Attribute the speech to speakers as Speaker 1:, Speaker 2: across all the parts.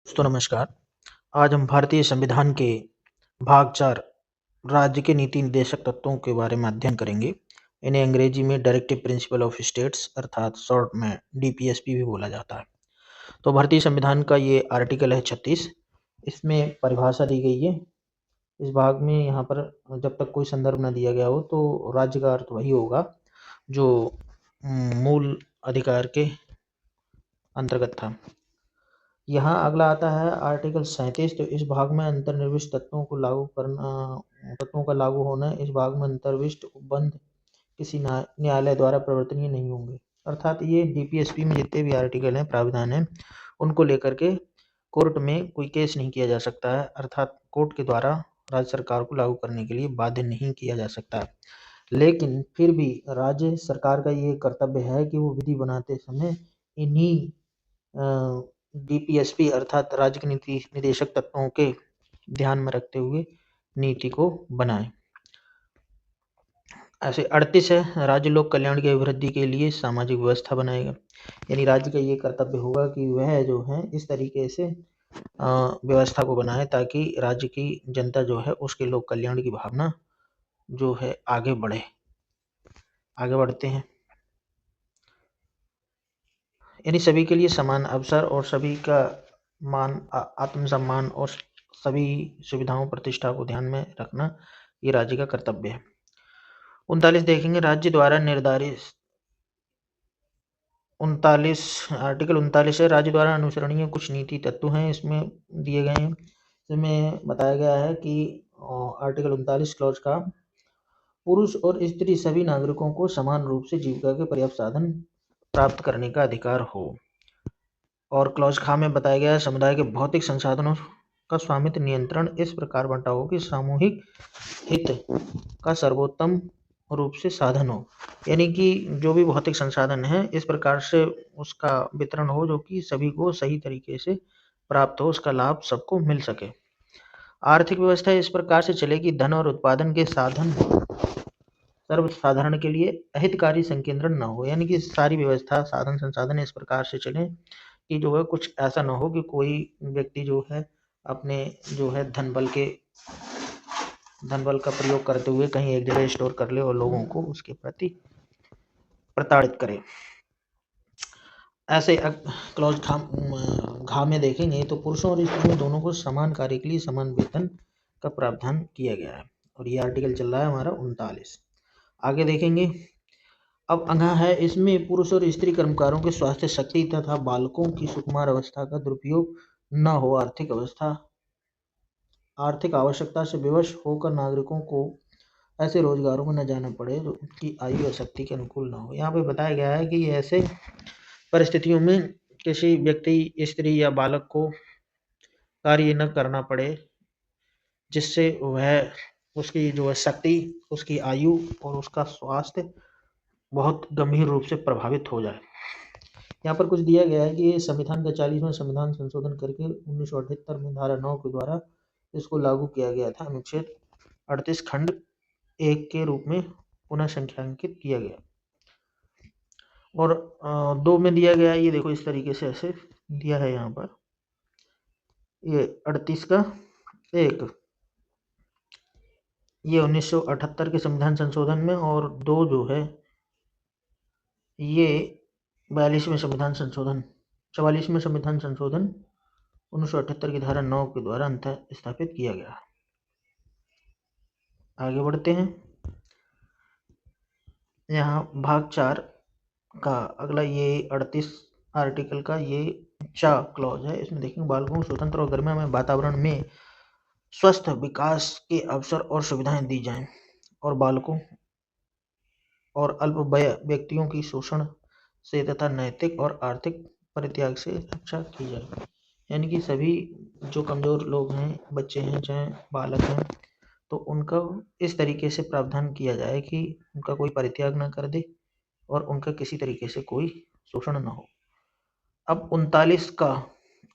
Speaker 1: दोस्तों नमस्कार। आज हम भारतीय संविधान के भाग 4 राज्य के नीति निर्देशक तत्वों के बारे में अध्ययन करेंगे। इन्हें अंग्रेजी में डायरेक्टिव प्रिंसिपल ऑफ स्टेट्स अर्थात शॉर्ट में डीपीएसपी भी बोला जाता है। तो भारतीय संविधान का ये आर्टिकल है 36। इसमें परिभाषा दी गई है। इस भाग में यहाँ पर जब तक कोई संदर्भ न दिया गया हो तो राज्य का अर्थ वही होगा जो मूल अधिकार के अंतर्गत था। यहाँ अगला आता है आर्टिकल 37। तो इस भाग में अंतर्निविष्ट तत्वों का लागू होना इस भाग में अंतर्निविष्ट उपबंध किसी न्यायालय द्वारा प्रवर्तनीय नहीं होंगे। अर्थात ये डीपीएसपी में जितने भी आर्टिकल हैं, प्राविधान हैं, उनको लेकर के कोर्ट में कोई केस नहीं किया जा सकता है। अर्थात कोर्ट के द्वारा राज्य सरकार को लागू करने के लिए बाध्य नहीं किया जा सकता। लेकिन फिर भी राज्य सरकार का ये कर्तव्य है कि वो विधि बनाते समय इन्हीं डीपीएसपी अर्थात राज्य के नीति निर्देशक तत्वों के ध्यान में रखते हुए नीति को बनाए। ऐसे 38 है, राज्य लोक कल्याण की अभिवृद्धि के लिए सामाजिक व्यवस्था बनाएगा। यानी राज्य का ये कर्तव्य होगा कि वह जो है इस तरीके से व्यवस्था को बनाए ताकि राज्य की जनता जो है उसके लोक कल्याण की भावना जो है आगे बढ़ते हैं। यानी सभी के लिए समान अवसर और सभी का आत्मसम्मान और सभी सुविधाओं प्रतिष्ठा को ध्यान में रखना ये राज्य का कर्तव्य है। 39 देखेंगे, राज्य द्वारा निर्धारित 39 आर्टिकल 39 है, राज्य द्वारा अनुसरणीय कुछ नीति तत्व हैं इसमें दिए गए हैं। इसमें बताया गया है कि आर्टिकल 39 क्लॉज का पुरुष और स्त्री सभी नागरिकों को समान रूप से जीविका के पर्याप्त साधन प्राप्त करने का अधिकार हो। और क्लॉज खा में बताया गया है समुदाय के भौतिक संसाधनों का स्वामित्व नियंत्रण इस प्रकार बंटा हो कि सामूहिक हित का सर्वोत्तम रूप से साधन हो। यानी कि जो भी भौतिक संसाधन है इस प्रकार से उसका वितरण हो जो कि सभी को सही तरीके से प्राप्त हो, उसका लाभ सबको मिल सके। आर्थिक व्यवस्था इस प्रकार से चले कि धन और उत्पादन के साधन सर्वसाधारण के लिए अहितकारी संकेंद्रण न हो। यानी कि सारी व्यवस्था साधन संसाधन इस प्रकार से चले कि जो है कुछ ऐसा ना हो कि कोई व्यक्ति जो है अपने जो है धन बल का प्रयोग करते हुए कहीं एक जगह स्टोर कर ले और लोगों को उसके प्रति प्रताड़ित करे। ऐसे क्लॉज घा में देखेंगे तो पुरुषों और स्त्रियों दोनों को समान कार्य के लिए समान वेतन का प्रावधान किया गया है। और ये आर्टिकल चल रहा है हमारा 39। आगे देखेंगे, अब अगला है इसमें पुरुष और स्त्री कर्मकारों के स्वास्थ्य, शक्ति तथा बालकों की सुकुमार अवस्था का दुरुपयोग न हो। आर्थिक आवश्यकता से विवश होकर नागरिकों को ऐसे रोजगारों में न जाना पड़े जो उनकी आयु और शक्ति के अनुकूल न हो। यहाँ पे बताया गया है कि ऐसे परिस्थितियों में किसी व्यक्ति, स्त्री या बालक को कार्य न करना पड़े जिससे वह उसकी जो है शक्ति, उसकी आयु और उसका स्वास्थ्य बहुत गंभीर रूप से प्रभावित हो जाए। यहाँ पर कुछ दिया गया है कि संविधान का 40वां संविधान संशोधन करके 1978 में धारा 9 के द्वारा इसको लागू किया गया था। अनुच्छेद 38 खंड 1 के रूप में पुनः संख्यांकित किया गया और 2 में दिया गया है। ये देखो इस तरीके से ऐसे दिया है यहाँ पर, ये 38 का 1 ये 1978 के संविधान संशोधन में और 2 जो है ये 44वें संविधान संशोधन 44वें संविधान संशोधन 1978 की धारा 9 के द्वारा अंत स्थापित किया गया। आगे बढ़ते हैं, यहाँ भाग 4 का अगला ये 38 आर्टिकल का ये चा क्लॉज है। इसमें देखेंगे, बालकों को स्वतंत्र और गरिमामय वातावरण में स्वस्थ विकास के अवसर और सुविधाएं दी जाएं और बालकों और अल्पवय व्यक्तियों की शोषण से तथा नैतिक और आर्थिक परित्याग से रक्षा की जाए। यानी कि सभी जो कमजोर लोग हैं, बच्चे हैं चाहे बालक हैं, तो उनका इस तरीके से प्रावधान किया जाए कि उनका कोई परित्याग ना कर दे और उनका किसी तरीके से कोई शोषण न हो। अब 39 का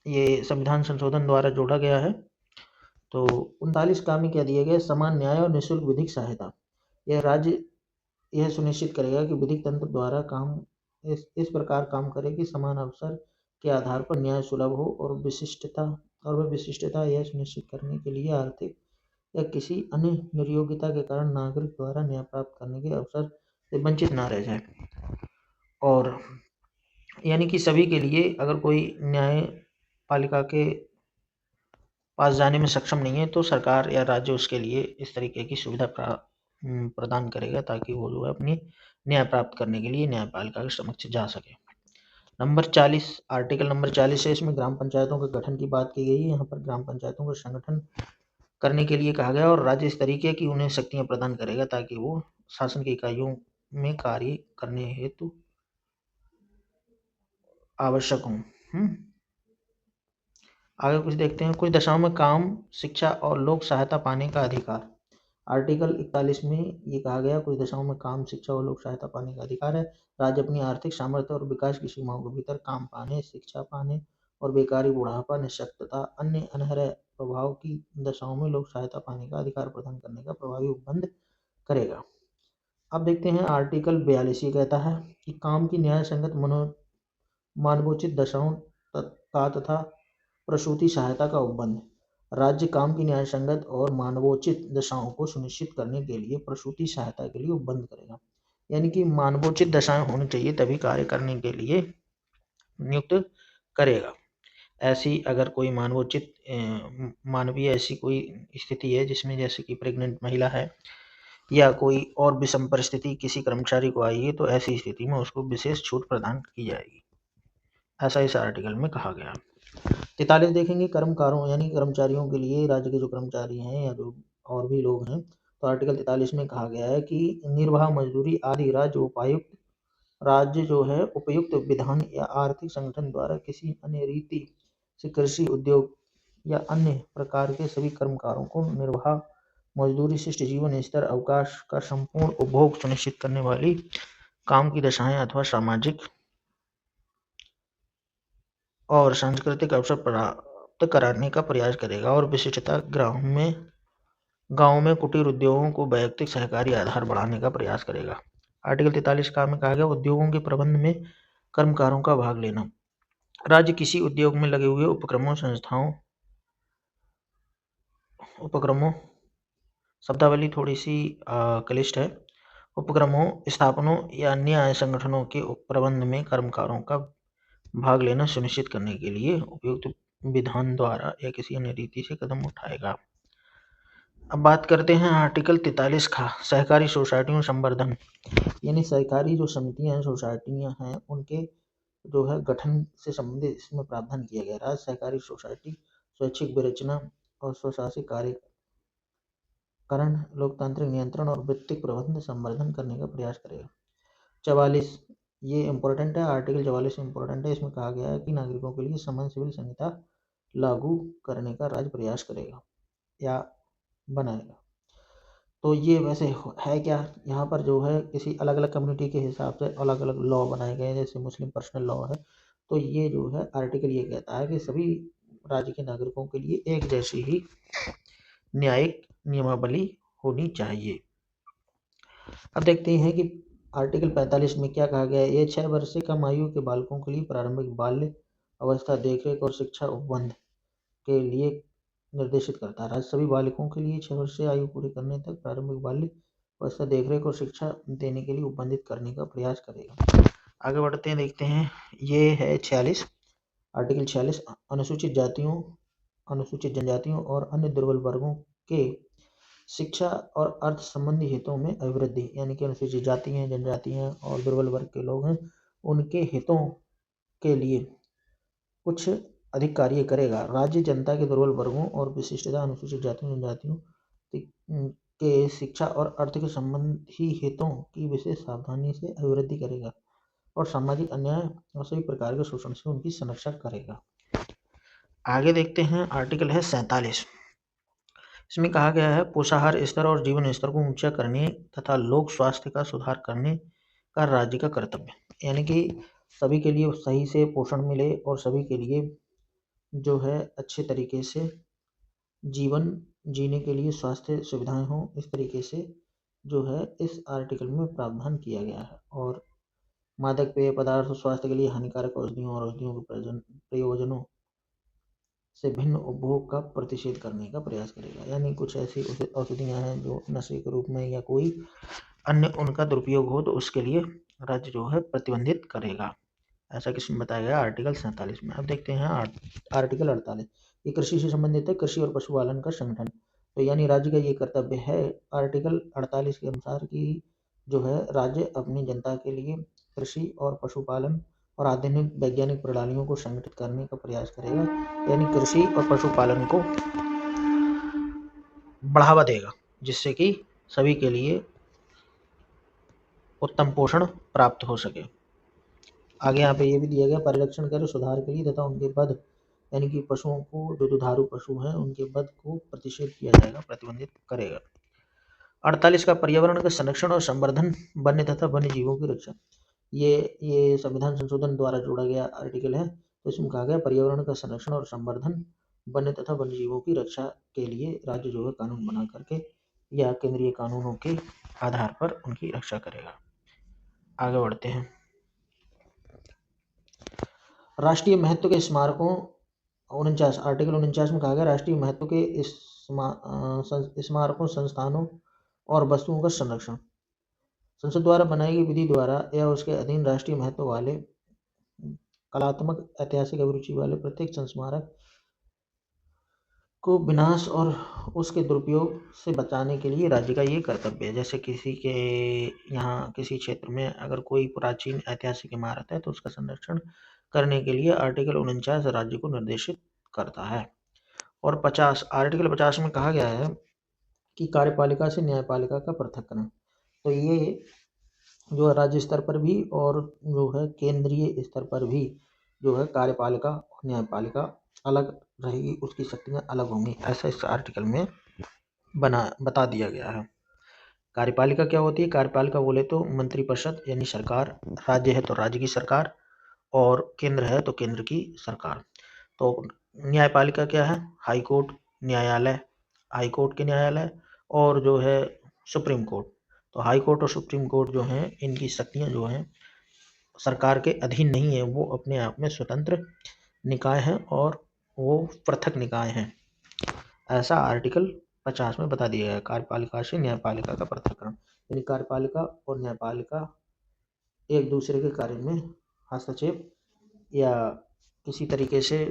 Speaker 1: ये संविधान संशोधन द्वारा जोड़ा गया है। तो 39 का में क्या दिया गया, समान न्याय और निःशुल्क विधिक सहायता। यह राज्य यह सुनिश्चित करेगा कि विधिक तंत्र द्वारा काम इस प्रकार काम करे कि समान अवसर के आधार पर न्याय सुलभ हो और वह विशिष्टता यह सुनिश्चित करने के लिए आर्थिक या किसी अन्य निर्योग्यता के कारण नागरिक द्वारा न्याय प्राप्त करने के अवसर से वंचित ना रह जाए। और यानी कि सभी के लिए, अगर कोई न्यायपालिका के पास जाने में सक्षम नहीं है तो सरकार या राज्य उसके लिए इस तरीके की सुविधा प्रदान करेगा, ताकि वो जो है अपनी न्याय प्राप्त करने के लिए न्यायपालिका के समक्ष जा सके। नंबर 40, आर्टिकल नंबर 40 है, इसमें ग्राम पंचायतों के गठन की बात की गई है। यहाँ पर ग्राम पंचायतों का संगठन करने के लिए कहा गया और राज्य इस तरीके की उन्हें शक्तियां प्रदान करेगा ताकि वो शासन की इकाइयों में कार्य करने हेतु आवश्यक हों। आगे कुछ देखते हैं। कुछ दशाओं में काम, शिक्षा और लोक सहायता पाने का अधिकार। आर्टिकल 41 में ये कहा गया, कुछ दशाओं में काम, शिक्षा और लोक सहायता पाने का अधिकार है। राज्य अपनी आर्थिक सामर्थ्य और विकास की सीमाओं के भीतर काम पाने, शिक्षा पाने और बेकारी, बुढ़ापा, निःशक्तता, अन्य अनहरे प्रभाव की दशाओं में लोक सहायता पाने का अधिकार प्रदान करने का प्रभावी उपबंध करेगा। अब देखते हैं आर्टिकल 42। ये कहता है कि काम की न्याय संगत मानवोचित दशाओं का तथा प्रसूति सहायता का उपबंध। राज्य काम की न्याय संगत और मानवोचित दशाओं को सुनिश्चित करने के लिए प्रसूति सहायता के लिए उपबंध करेगा। यानी कि मानवोचित दशाएं होनी चाहिए तभी कार्य करने के लिए नियुक्त करेगा। ऐसी अगर कोई मानवोचित मानवीय ऐसी कोई स्थिति है जिसमें जैसे कि प्रेग्नेंट महिला है या कोई और विषम परिस्थिति किसी कर्मचारी को आई है, तो ऐसी स्थिति में उसको विशेष छूट प्रदान की जाएगी, ऐसा इस आर्टिकल में कहा गया। 43 देखेंगे, कर्मकारों यानी कर्मचारियों के लिए, राज्य के जो कर्मचारी हैं या जो और भी लोग हैं, तो आर्टिकल 43 में कहा गया है कि निर्वाह मजदूरी आदि राज्य जो है उपयुक्त विधान या आर्थिक संगठन द्वारा किसी अन्य रीति से कृषि, उद्योग या अन्य प्रकार के सभी कर्मकारों को निर्वाह मजदूरी, शिष्ट जीवन स्तर, अवकाश का संपूर्ण उपभोग सुनिश्चित करने वाली काम की दशाएं अथवा सामाजिक और सांस्कृतिक अवसर प्राप्त कराने का प्रयास करेगा। और विशिष्टता गांव में कुटीर उद्योगों को वैयक्तिक सहकारी आधार बढ़ाने का प्रयास करेगा। आर्टिकल 43 का में कहा गया, उद्योगों के प्रबंध में कर्मकारों का भाग लेना। राज्य किसी उद्योग में लगे हुए उपक्रमों शब्दावली थोड़ी सी क्लिष्ट है। उपक्रमों, स्थापनों या अन्य संगठनों के प्रबंध में कर्मकारों का भाग लेना सुनिश्चित करने के लिए उपयुक्त विधान द्वारा या किसी अन्य रीति से कदम उठाएगा। अब बात करते हैं आर्टिकल 43 का, सहकारी सोसाइटियों संवर्धन। यानी सहकारी जो समितियां हैं, सोसाइटियां हैं, उनके जो है गठन से संबंधित इसमें प्रावधान किया गया। राज्य सहकारी सोसाइटी स्वैच्छिक विरचना और स्वशासी कार्यकरण, लोकतांत्रिक नियंत्रण और वित्तीय प्रबंध संवर्धन करने का प्रयास करेगा। 44 ये इम्पोर्टेंट है, आर्टिकल 44 इम्पोर्टेंट है। इसमें कहा गया है कि नागरिकों के लिए समान सिविल संहिता लागू करने का राज्य प्रयास करेगा या बनाएगा। तो ये वैसे है क्या, यहाँ पर जो है किसी अलग अलग कम्युनिटी के हिसाब से अलग अलग लॉ बनाए गए हैं, जैसे मुस्लिम पर्सनल लॉ है। तो ये जो है आर्टिकल ये कहता है कि सभी राज्य के नागरिकों के लिए एक जैसी ही न्यायिक नियमावली होनी चाहिए। अब देखते हैं कि आर्टिकल 45 में क्या कहा गया है। ये 6 वर्ष से कम आयु के बालकों के लिए प्रारंभिक बाल्य अवस्था देखरेख और शिक्षा उपबंध के लिए निर्देशित करता है। राज्य सभी बालिकों के लिए 6 वर्ष से आयु पूरी करने तक प्रारंभिक बाल्य अवस्था देखरेख और शिक्षा देने के लिए उपबंधित करने का प्रयास करेगा। आगे बढ़ते हैं, देखते हैं। ये है 46, आर्टिकल 46, अनुसूचित जातियों, अनुसूचित जनजातियों और अन्य दुर्बल वर्गों के शिक्षा और अर्थ संबंधी हितों में अभिवृद्धि। यानी कि अनुसूचित जाति हैं, जनजाति हैं और दुर्बल वर्ग के लोग हैं, उनके हितों के लिए कुछ अधिक कार्य करेगा। राज्य जनता के दुर्बल वर्गों और विशिष्टता अनुसूचित जातियों जनजातियों के शिक्षा और अर्थ के संबंधी हितों की विशेष सावधानी से अभिवृद्धि करेगा और सामाजिक अन्याय और सभी प्रकार के शोषण से उनकी संरक्षा करेगा। आगे देखते हैं, आर्टिकल है 47। इसमें कहा गया है, पोषाहार स्तर और जीवन स्तर को ऊंचा करने तथा लोक स्वास्थ्य का सुधार करने का राज्य का कर्तव्य। यानी कि सभी के लिए सही से पोषण मिले और सभी के लिए जो है अच्छे तरीके से जीवन जीने के लिए स्वास्थ्य सुविधाएं हों, इस तरीके से जो है इस आर्टिकल में प्रावधान किया गया है। और मादक पेय पदार्थ स्वास्थ्य के लिए हानिकारक औषधियों और औषधियों के प्रयोजनों से भिन्न उपभोग का प्रतिषेध करने का प्रयास करेगा। यानी कुछ ऐसी औषधियाँ हैं जो नशे के रूप में या कोई अन्य उनका दुरुपयोग हो तो उसके लिए राज्य जो है प्रतिबंधित करेगा। ऐसा किसमें बताया गया? आर्टिकल 47 में। अब देखते हैं आर्टिकल 48। ये कृषि से संबंधित है, कृषि और पशुपालन का संगठन। तो यानी राज्य का ये कर्तव्य है आर्टिकल 48 के अनुसार कि जो है राज्य अपनी जनता के लिए कृषि और पशुपालन और आधुनिक वैज्ञानिक प्रणालियों को संगठित करने का प्रयास करेगा। यानी कृषि और पशुपालन को बढ़ावा देगा जिससे कि सभी के लिए उत्तम पोषण प्राप्त हो सके। आगे यहाँ पे ये भी दिया गया, परिरक्षण करे सुधार के लिए तथा उनके वध यानी कि पशुओं को जो दुधारू पशु हैं उनके वध को प्रतिषेध किया जाएगा, प्रतिबंधित करेगा। 48 का पर्यावरण का संरक्षण और संवर्धन, वन्य तथा वन्य जीवों की रक्षा। ये संविधान संशोधन द्वारा जोड़ा गया आर्टिकल है। तो इसमें कहा गया पर्यावरण का संरक्षण और संवर्धन, वन्य तथा वन्य जीवों की रक्षा के लिए राज्य जो है कानून बना करके या केंद्रीय कानूनों के आधार पर उनकी रक्षा करेगा। आगे बढ़ते हैं। राष्ट्रीय महत्व के स्मारकों 49 आर्टिकल 49 में कहा गया राष्ट्रीय महत्व के स्मारकों, संस्थानों और वस्तुओं का संरक्षण। संसद द्वारा बनाई गई विधि द्वारा या उसके अधीन राष्ट्रीय महत्व वाले कलात्मक, ऐतिहासिक अभिरुचि वाले प्रत्येक संस्मारक को विनाश और उसके दुरुपयोग से बचाने के लिए राज्य का ये कर्तव्य है। जैसे किसी के यहाँ किसी क्षेत्र में अगर कोई प्राचीन ऐतिहासिक इमारत है तो उसका संरक्षण करने के लिए आर्टिकल 49 राज्य को निर्देशित करता है। और 50 आर्टिकल 50 में कहा गया है कि कार्यपालिका से न्यायपालिका का पृथक्करण। तो ये जो है राज्य स्तर पर भी और जो है केंद्रीय स्तर पर भी जो है कार्यपालिका और न्यायपालिका अलग रहेगी, उसकी शक्तियाँ अलग होंगी, ऐसा इस आर्टिकल में बता दिया गया है। कार्यपालिका क्या होती है? कार्यपालिका बोले तो मंत्रिपरिषद यानी सरकार, राज्य है तो राज्य की सरकार और केंद्र है तो केंद्र की सरकार। तो न्यायपालिका क्या है? हाई कोर्ट, न्यायालय, हाई कोर्ट के न्यायालय और जो है सुप्रीम कोर्ट। तो हाई कोर्ट और सुप्रीम कोर्ट जो हैं इनकी शक्तियाँ जो हैं सरकार के अधीन नहीं है, वो अपने आप में स्वतंत्र निकाय हैं और वो पृथक निकाय हैं। ऐसा आर्टिकल 50 में बता दिया गया। कार्यपालिका से न्यायपालिका का पृथक्करण यानी कार्यपालिका और न्यायपालिका एक दूसरे के कार्य में हस्तक्षेप या किसी तरीके से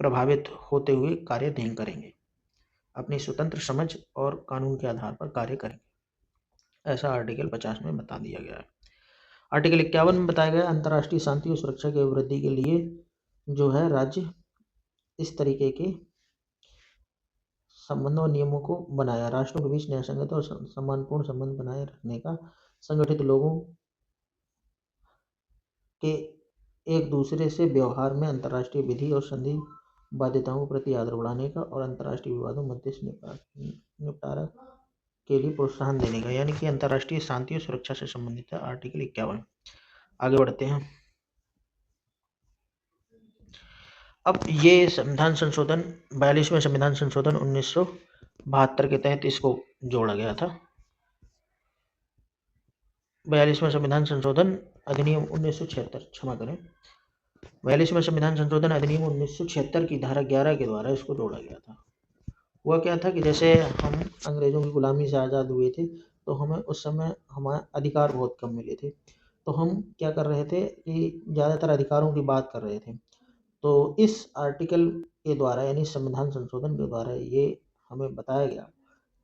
Speaker 1: प्रभावित होते हुए कार्य नहीं करेंगे, अपनी स्वतंत्र समझ और कानून के आधार पर कार्य करेंगे। ऐसा आर्टिकल 50 में बता दिया गया है। आर्टिकल 51 में बताया गया अंतर्राष्ट्रीय शांति और सुरक्षा की वृद्धि के लिए जो है राज्य इस तरीके के संबंधों और नियमों को बनाया। राष्ट्रों के बीच न्यायसंगत और सम्मानपूर्ण संबंध बनाए रखने का, संगठित लोगों के एक दूसरे से व्यवहार में अंतर्राष्ट्रीय विधि और संधि बाध्यताओं के प्रति आदर बढ़ाने का और अंतर्राष्ट्रीय विवादों मध्यस्थ निपटारा के लिए प्रोत्साहन देने का। यानी कि अंतर्राष्ट्रीय शांति और सुरक्षा से संबंधित है आर्टिकल 51। आगे बढ़ते हैं। अब ये संविधान संशोधन 42वें संविधान संशोधन 1972 के तहत इसको जोड़ा गया था। 42वें संविधान संशोधन अधिनियम 1976, क्षमा करें, 42वें संविधान संशोधन अधिनियम 1976 की धारा 11 के द्वारा इसको जोड़ा गया था। हुआ क्या था कि जैसे हम अंग्रेजों की गुलामी से आज़ाद हुए थे तो हमें उस समय हमारे अधिकार बहुत कम मिले थे। तो हम क्या कर रहे थे कि ज़्यादातर अधिकारों की बात कर रहे थे। तो इस आर्टिकल के द्वारा यानी संविधान संशोधन के द्वारा ये हमें बताया गया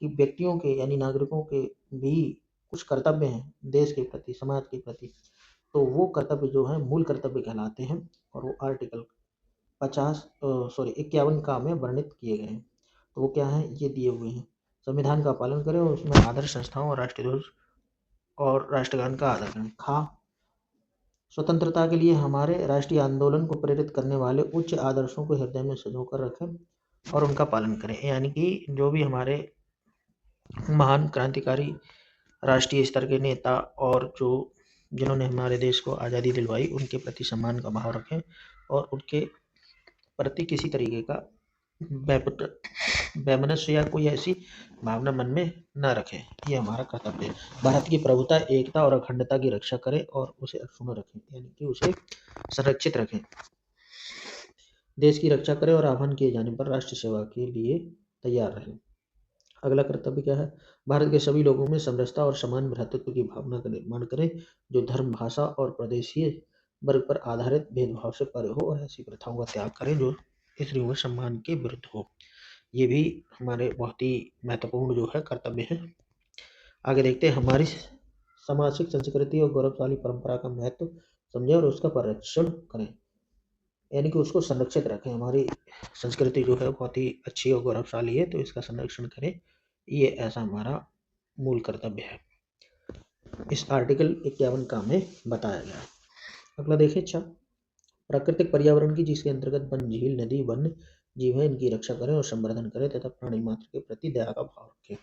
Speaker 1: कि व्यक्तियों के यानी नागरिकों के भी कुछ कर्तव्य हैं देश के प्रति, समाज के प्रति। तो वो कर्तव्य जो है मूल कर्तव्य कहलाते हैं और वो आर्टिकल 51 का में वर्णित किए गए हैं। तो वो क्या है? ये दिए हुए हैं। संविधान का पालन करें और उसमें आदर्श संस्थाओं और राष्ट्रीय ध्वज और राष्ट्रगान का आदर करें। स्वतंत्रता के लिए हमारे राष्ट्रीय आंदोलन को प्रेरित करने वाले उच्च आदर्शों को हृदय में संजोकर रखें और उनका पालन करें। यानी कि जो भी हमारे महान क्रांतिकारी राष्ट्रीय स्तर के नेता और जिन्होंने हमारे देश को आज़ादी दिलवाई उनके प्रति सम्मान का भाव रखें और उनके प्रति किसी तरीके का वैमनस्य या कोई ऐसी भावना मन में न रखें। ये हमारा कर्तव्य है। भारत की प्रभुता, एकता और अखंडता की रक्षा करें और उसे अक्षुण्ण रखें, यानी कि उसे संरक्षित रखें। देश की रक्षा करें और आह्वान किए जाने पर राष्ट्र सेवा के लिए तैयार रहें। अगला कर्तव्य क्या है? भारत के सभी लोगों में समरसता और समान भ्रातृत्व की भावना का निर्माण करें, जो धर्म, भाषा और प्रदेशीय वर्ग पर आधारित भेदभाव से परे हो, और ऐसी प्रथाओं का त्याग करें जो स्त्रियों के सम्मान के विरुद्ध हो। ये भी हमारे बहुत ही महत्वपूर्ण जो है कर्तव्य है। आगे देखते हैं, हमारी सामाजिक संस्कृति और गौरवशाली परंपरा का महत्व समझें और उसका संरक्षण करें, यानी कि उसको संरक्षित रखें। हमारी संस्कृति जो है बहुत ही अच्छी और गौरवशाली है, तो इसका संरक्षण करें, ये ऐसा हमारा मूल कर्तव्य है। इस आर्टिकल 51 का में बताया गया है। अगला देखिए, प्राकृतिक पर्यावरण की, जिसके अंतर्गत वन, झील, नदी, वन्य जीव है, इनकी रक्षा करें और संवर्धन करें तथा प्राणी मात्र के प्रति दया का भाव रखें।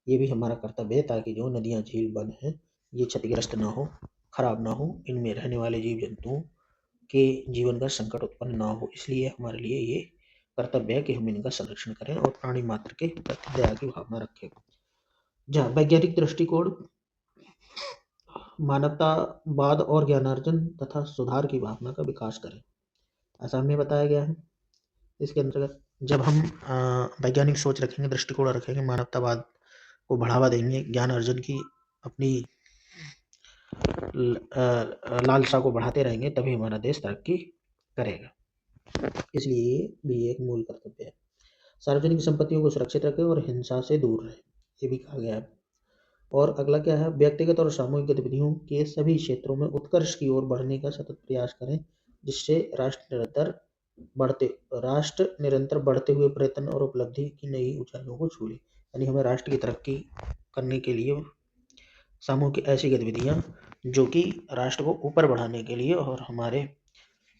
Speaker 1: ये भी हमारा कर्तव्य है, ताकि जो नदियाँ, झील, वन हैं, ये क्षतिग्रस्त ना हो, खराब ना हो, इनमें रहने वाले जीव जंतुओं के जीवन का संकट उत्पन्न ना हो। इसलिए हमारे लिए ये कर्तव्य है कि हम इनका संरक्षण करें और प्राणी मात्र के प्रति दया की भावना रखें। जहाँ वैज्ञानिक दृष्टिकोण, मानवतावाद और ज्ञानार्जन तथा सुधार की भावना का विकास करें, ऐसा हमें बताया गया है। इसके अंतर्गत जब हम वैज्ञानिक सोच रखेंगे, दृष्टिकोण रखेंगे, मानवतावाद को बढ़ावा देंगे, ज्ञान अर्जन की अपनी लालसा को बढ़ाते रहेंगे, तभी हमारा देश तरक्की करेगा। इसलिए भी एक मूल कर्तव्य है। सार्वजनिक संपत्तियों को सुरक्षित रखें और हिंसा से दूर रहें, ये भी कहा गया है। और अगला क्या है? व्यक्तिगत और सामूहिक गतिविधियों के सभी क्षेत्रों में उत्कर्ष की ओर बढ़ने का सतत प्रयास करें, जिससे राष्ट्र निरंतर बढ़ते हुए प्रयत्न और उपलब्धि की नई ऊंचाइयों को छू ले। यानी हमें राष्ट्र की तरक्की करने के लिए सामूहिक ऐसी गतिविधियां जो कि राष्ट्र को ऊपर बढ़ाने के लिए और हमारे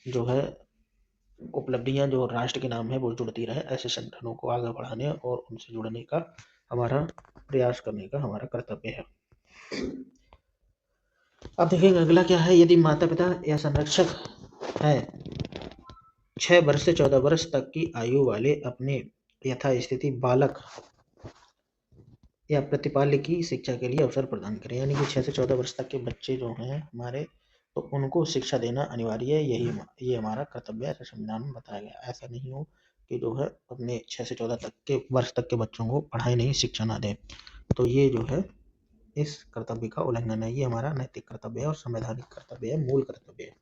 Speaker 1: जो है उपलब्धियां जो राष्ट्र के नाम है वो जुड़ती रहे, ऐसे संगठनों को आगे बढ़ाने और उनसे जुड़ने का हमारा प्रयास करने का हमारा कर्तव्य है। अब देखेंगे अगला क्या है। यदि माता पिता या संरक्षक है 6 वर्ष से 14 वर्ष तक की आयु वाले अपने यथास्थिति बालक या प्रतिपाल्य की शिक्षा के लिए अवसर प्रदान करें, यानी कि 6 से 14 वर्ष तक के बच्चे जो हैं हमारे, तो उनको शिक्षा देना अनिवार्य है। ये हमारा कर्तव्य है, ऐसा संविधान में बताया गया। ऐसा नहीं हो कि जो है अपने 6 से 14 तक के वर्ष तक के बच्चों को पढ़ाई नहीं, शिक्षा ना दें, तो ये जो है इस कर्तव्य का उल्लंघन है। ये हमारा नैतिक कर्तव्य है और संवैधानिक कर्तव्य है, मूल कर्तव्य है।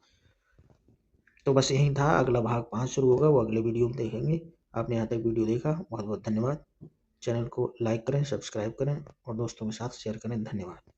Speaker 1: तो बस यही था। अगला भाग 5 शुरू होगा, वो अगले वीडियो में देखेंगे। आपने यहाँ तक वीडियो देखा, बहुत बहुत धन्यवाद। चैनल को लाइक करें, सब्सक्राइब करें और दोस्तों के साथ शेयर करें। धन्यवाद।